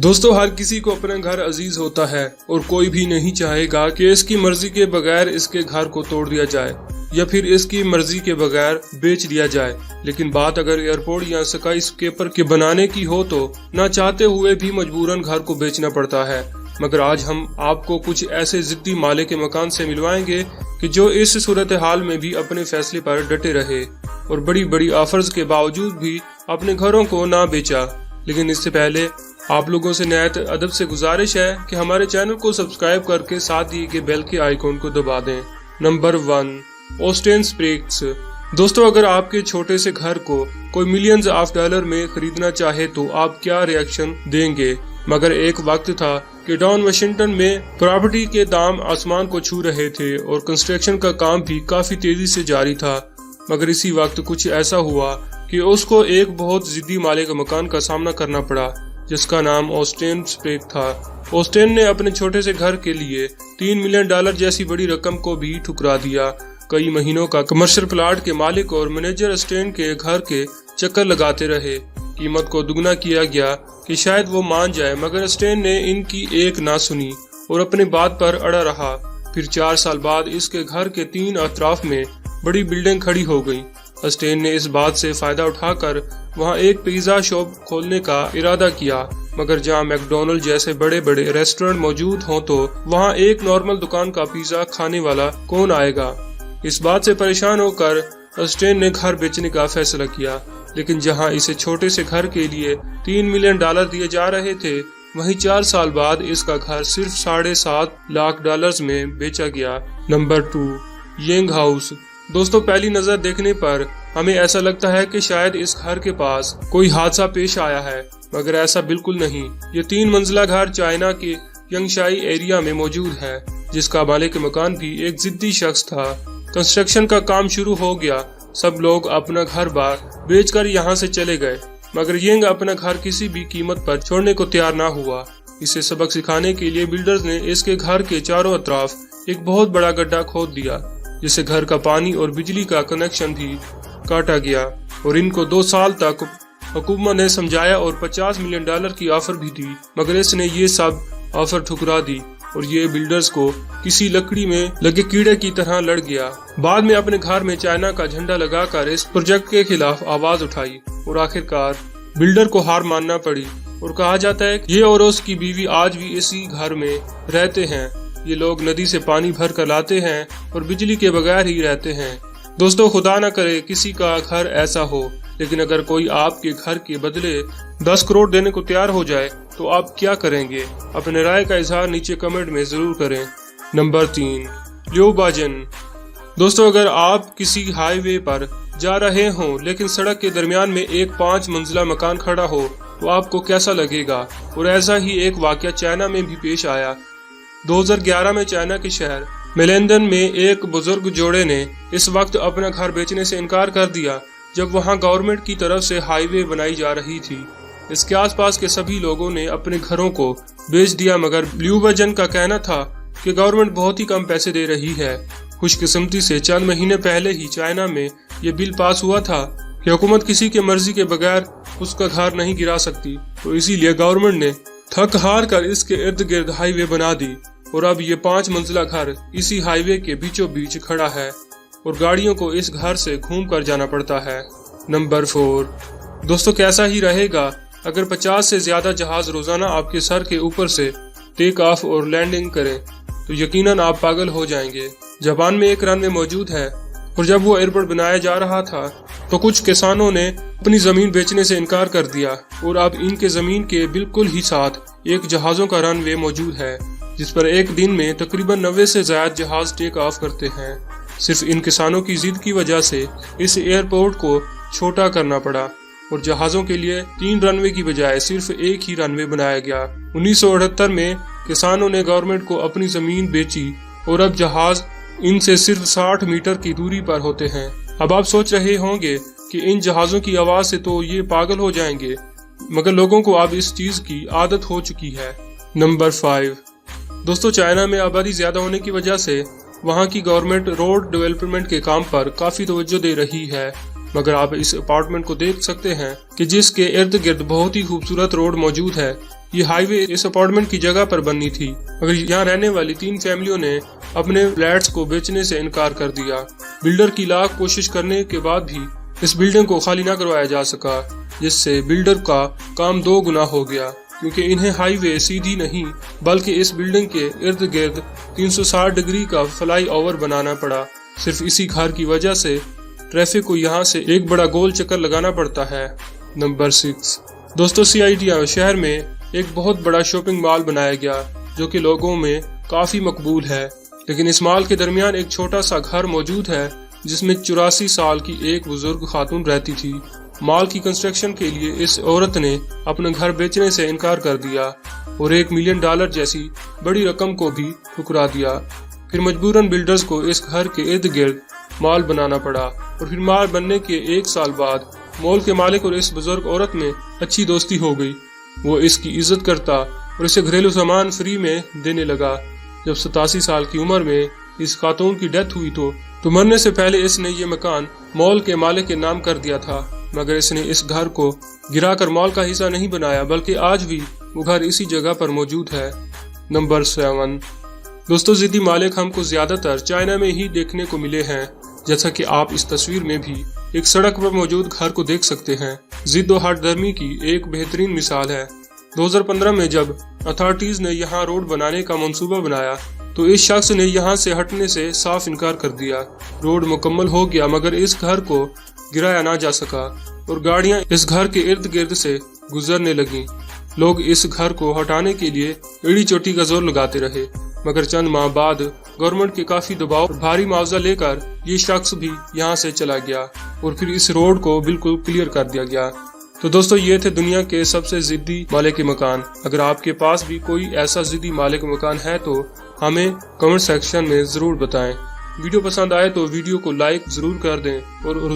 दोस्तों, हर किसी को अपना घर अजीज होता है और कोई भी नहीं चाहेगा कि इसकी मर्जी के बगैर इसके घर को तोड़ दिया जाए या फिर इसकी मर्जी के बगैर बेच दिया जाए। लेकिन बात अगर एयरपोर्ट या स्काई स्केपर के बनाने की हो तो ना चाहते हुए भी मजबूरन घर को बेचना पड़ता है। मगर आज हम आपको कुछ ऐसे जिद्दी मालिक के मकान से मिलवाएंगे कि जो इस सूरत हाल में भी अपने फैसले पर डटे रहे और बड़ी बड़ी ऑफर्स के बावजूद भी अपने घरों को ना बेचा। लेकिन इससे पहले आप लोगों से निहायत अदब से गुजारिश है कि हमारे चैनल को सब्सक्राइब करके साथ दिए गए बेल के आइकॉन को दबा दें। नंबर 1, ऑस्टेन स्प्रेक्स। दोस्तों, अगर आपके छोटे से घर को कोई मिलियंस ऑफ डॉलर में खरीदना चाहे तो आप क्या रिएक्शन देंगे। मगर एक वक्त था कि डाउन वाशिंगटन में प्रॉपर्टी के दाम आसमान को छू रहे थे और कंस्ट्रक्शन का काम भी काफी तेजी से जारी था। मगर इसी वक्त कुछ ऐसा हुआ कि उसको एक बहुत जिद्दी मालिक मकान का सामना करना पड़ा जिसका नाम ऑस्टेन स्प्रेक था। ऑस्टेन ने अपने छोटे से घर के लिए $3 मिलियन जैसी बड़ी रकम को भी ठुकरा दिया। कई महीनों का कमर्शियल प्लाट के मालिक और मैनेजर ऑस्टेन के घर के चक्कर लगाते रहे। कीमत को दुगना किया गया कि शायद वो मान जाए, मगर ऑस्टेन ने इनकी एक ना सुनी और अपने बात पर अड़ा रहा। फिर 4 साल बाद इसके घर के 3 अतराफ में बड़ी बिल्डिंग खड़ी हो गई। ऑस्टेन ने इस बात से फायदा उठाकर वहां एक पिज्जा शॉप खोलने का इरादा किया, मगर जहां मैकडॉनल्ड जैसे बड़े बड़े रेस्टोरेंट मौजूद हों तो वहां एक नॉर्मल दुकान का पिज्जा खाने वाला कौन आएगा। इस बात से परेशान होकर ऑस्टेन ने घर बेचने का फैसला किया। लेकिन जहां इसे छोटे से घर के लिए $3 मिलियन दिए जा रहे थे, वहीं 4 साल बाद इसका घर सिर्फ $7.5 लाख में बेचा गया। Number 2, young house. दोस्तों, पहली नजर देखने पर हमें ऐसा लगता है कि शायद इस घर के पास कोई हादसा पेश आया है, मगर ऐसा बिल्कुल नहीं। ये 3 मंजिला घर चाइना के यंगशाई एरिया में मौजूद है, जिसका मालिक मकान भी एक जिद्दी शख्स था। कंस्ट्रक्शन का काम शुरू हो गया। सब लोग अपना घर बार बेचकर यहाँ से चले गए, मगर यंग अपना घर किसी भी कीमत पर छोड़ने को तैयार ना हुआ। इसे सबक सिखाने के लिए बिल्डर्स ने इसके घर के चारों अतराफ एक बहुत बड़ा गड्ढा खोद दिया, जिससे घर का पानी और बिजली का कनेक्शन भी काटा गया। और इनको 2 साल तक हुकूमत ने समझाया और $50 मिलियन की ऑफर भी दी, मगर इसने ये सब ऑफर ठुकरा दी और ये बिल्डर्स को किसी लकड़ी में लगे कीड़े की तरह लड़ गया। बाद में अपने घर में चाइना का झंडा लगाकर इस प्रोजेक्ट के खिलाफ आवाज उठाई और आखिरकार बिल्डर को हार मानना पड़ी। और कहा जाता है कि ये और उसकी बीवी आज भी इसी घर में रहते हैं। ये लोग नदी से पानी भर कर लाते हैं और बिजली के बगैर ही रहते हैं। दोस्तों, खुदा न करे किसी का घर ऐसा हो, लेकिन अगर कोई आपके घर के बदले 10 करोड़ देने को तैयार हो जाए तो आप क्या करेंगे? अपने राय का इजहार नीचे कमेंट में जरूर करें। नंबर 3, लियो बाजन। दोस्तों, अगर आप किसी हाईवे पर जा रहे हों लेकिन सड़क के दरमियान में एक 5 मंजिला मकान खड़ा हो तो आपको कैसा लगेगा? और ऐसा ही एक वाकया चाइना में भी पेश आया। 2011 में चाइना के शहर मेलेंडन में एक बुजुर्ग जोड़े ने इस वक्त अपना घर बेचने से इनकार कर दिया जब वहां गवर्नमेंट की तरफ से हाईवे बनाई जा रही थी। इसके आसपास के सभी लोगों ने अपने घरों को बेच दिया, मगर लियो बाजन का कहना था कि गवर्नमेंट बहुत ही कम पैसे दे रही है। खुशकिस्मती से चंद महीने पहले ही चाइना में ये बिल पास हुआ था कि हुकूमत किसी के मर्जी के बगैर उसका घर नहीं गिरा सकती, तो इसीलिए गवर्नमेंट ने थक हार कर इसके इर्द गिर्द हाईवे बना दी और अब ये 5 मंजिला घर इसी हाईवे के बीचों बीच खड़ा है और गाड़ियों को इस घर से घूम कर जाना पड़ता है। नंबर 4, दोस्तों, कैसा ही रहेगा अगर 50 से ज्यादा जहाज रोजाना आपके सर के ऊपर से टेक ऑफ और लैंडिंग करें तो यकीनन आप पागल हो जाएंगे। जापान में एक रनवे मौजूद है और जब वो एयरपोर्ट बनाया जा रहा था तो कुछ किसानों ने अपनी जमीन बेचने से इनकार कर दिया और अब इनके जमीन के बिल्कुल ही साथ एक जहाजों का रनवे मौजूद है, जिस पर एक दिन में तकरीबन 90 से ज्यादा जहाज टेक ऑफ करते हैं। सिर्फ इन किसानों की जिद की वजह से इस एयरपोर्ट को छोटा करना पड़ा और जहाजों के लिए 3 रनवे की बजाय सिर्फ एक ही रनवे बनाया गया। 1978 में किसानों ने गवर्नमेंट को अपनी जमीन बेची और अब जहाज इनसे सिर्फ 60 मीटर की दूरी पर होते हैं। अब आप सोच रहे होंगे कि इन जहाजों की आवाज से तो ये पागल हो जाएंगे, मगर लोगों को अब इस चीज की आदत हो चुकी है। नंबर 5, दोस्तों, चाइना में आबादी ज्यादा होने की वजह से वहां की गवर्नमेंट रोड डेवलपमेंट के काम पर काफी तवज्जो दे रही है, मगर आप इस अपार्टमेंट को देख सकते हैं कि जिसके इर्द गिर्द बहुत ही खूबसूरत रोड मौजूद है, ये हाईवे इस अपार्टमेंट की जगह पर बननी थी, मगर यहाँ रहने वाली 3 फैमिलियों ने अपने फ्लैट्स को बेचने से इनकार कर दिया। बिल्डर की लाख कोशिश करने के बाद भी इस बिल्डिंग को खाली न करवाया जा सका, जिससे बिल्डर का काम 2 गुना हो गया, क्योंकि इन्हें हाईवे सीधी नहीं बल्कि इस बिल्डिंग के इर्द गिर्द 360 डिग्री का फ्लाई ओवर बनाना पड़ा। सिर्फ इसी घर की वजह से ट्रैफिक को यहाँ से एक बड़ा गोल चक्कर लगाना पड़ता है। नंबर 6 दोस्तों, CITIA शहर में एक बहुत बड़ा शॉपिंग मॉल बनाया गया जो कि लोगों में काफी मकबूल है, लेकिन इस मॉल के दरमियान एक छोटा सा घर मौजूद है जिसमें 84 साल की एक बुजुर्ग खातून रहती थी। मॉल की कंस्ट्रक्शन के लिए इस औरत ने अपना घर बेचने से इनकार कर दिया और $1 मिलियन जैसी बड़ी रकम को भी ठुकरा दिया। फिर मजबूरन बिल्डर्स को इस घर के इर्द गिर्द मॉल बनाना पड़ा और फिर मॉल बनने के 1 साल बाद मॉल के मालिक और इस बुजुर्ग औरत में अच्छी दोस्ती हो गई। वो इसकी इज्जत करता और इसे घरेलू सामान फ्री में देने लगा। जब 87 साल की उम्र में इस खातून की डेथ हुई तो मरने से पहले इसने ये मकान मॉल के मालिक के नाम कर दिया था, मगर इसने इस घर को गिराकर मॉल का हिस्सा नहीं बनाया, बल्कि आज भी वो घर इसी जगह पर मौजूद है। नंबर 7 दोस्तों, जिद्दी मालिक हमको ज्यादातर चाइना में ही देखने को मिले हैं, जैसा कि आप इस तस्वीर में भी एक सड़क पर मौजूद घर को देख सकते हैं। जिद और हठधर्मी की एक बेहतरीन मिसाल है। 2015 में जब अथॉरिटीज ने यहाँ रोड बनाने का मंसूबा बनाया तो इस शख्स ने यहाँ से हटने से साफ इनकार कर दिया। रोड मुकम्मल हो गया, मगर इस घर को गिराया ना जा सका और गाड़ियाँ इस घर के इर्द गिर्द से गुजरने लगी। लोग इस घर को हटाने के लिए एड़ी चोटी का जोर लगाते रहे, मगर चंद माह बाद गवर्नमेंट के काफी दबाव और भारी मुआवजा लेकर ये शख्स भी यहाँ से चला गया और फिर इस रोड को बिल्कुल क्लियर कर दिया गया। तो दोस्तों, ये थे दुनिया के सबसे जिद्दी मालिक के मकान। अगर आपके पास भी कोई ऐसा जिद्दी मालिक मकान है तो हमें कमेंट सेक्शन में जरूर बताएं। वीडियो पसंद आए तो वीडियो को लाइक जरूर कर दें और